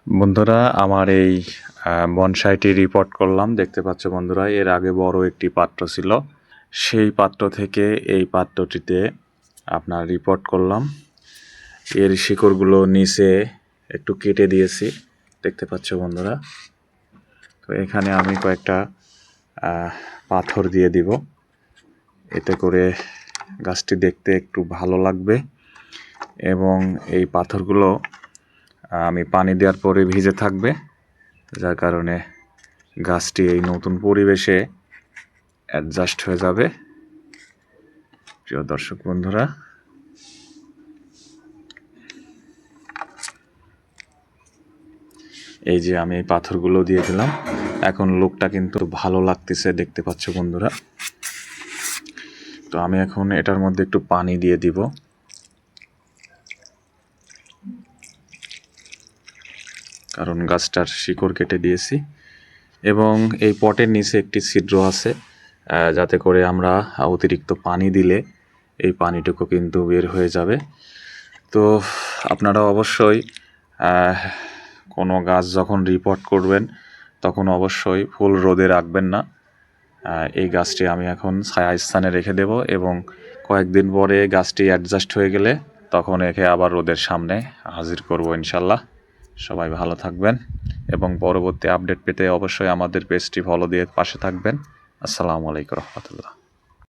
বন্ধুরা, আমার এই বনসাইটি রিপোর্ট করলাম। দেখতে পাচ্ছ বন্ধুরা, এর আগে বড় একটি পাত্র ছিল, সেই পাত্র থেকে এই পাত্রটিতে আপনার রিপোর্ট করলাম। এর শিকড়গুলো নিচে একটু কেটে দিয়েছি, দেখতে পাচ্ছ বন্ধুরা। তো এখানে আমি কয়েকটা পাথর দিয়ে দিব, এতে করে গাছটি দেখতে একটু ভালো লাগবে। এবং এই পাথরগুলো আমি পানি দেওয়ার পরে ভিজে থাকবে, যার কারণে গাছটি এই নতুন পরিবেশে অ্যাডজাস্ট হয়ে যাবে। প্রিয় দর্শক বন্ধুরা, এই যে আমি এই পাথরগুলো দিয়ে দিলাম, এখন লোকটা কিন্তু ভালো লাগতেছে, দেখতে পাচ্ছ বন্ধুরা। তো আমি এখন এটার মধ্যে একটু পানি দিয়ে দিব। কারণ গাছটার শিকড় কেটে দিয়েছি, এবং এই পটের নিচে একটি ছিদ্র আছে, যাতে করে আমরা অতিরিক্ত পানি দিলে এই পানিটুকু কিন্তু বের হয়ে যাবে। তো আপনারা অবশ্যই কোনো গাছ যখন রিপোর্ট করবেন তখন অবশ্যই ফুল রোদে রাখবেন না। এই গাছটি আমি এখন ছায়া স্থানে রেখে দেব, এবং কয়েকদিন পরে গাছটি অ্যাডজাস্ট হয়ে গেলে তখন একে আবার রোদের সামনে হাজির করব ইনশাল্লাহ। সবাই ভালো থাকবেন, এবং পরবর্তী আপডেট পেতে অবশ্যই আমাদের পেজটি ফলো দিয়ে পাশে থাকবেন। আসসালামু আলাইকুম রহমতুল্লাহ।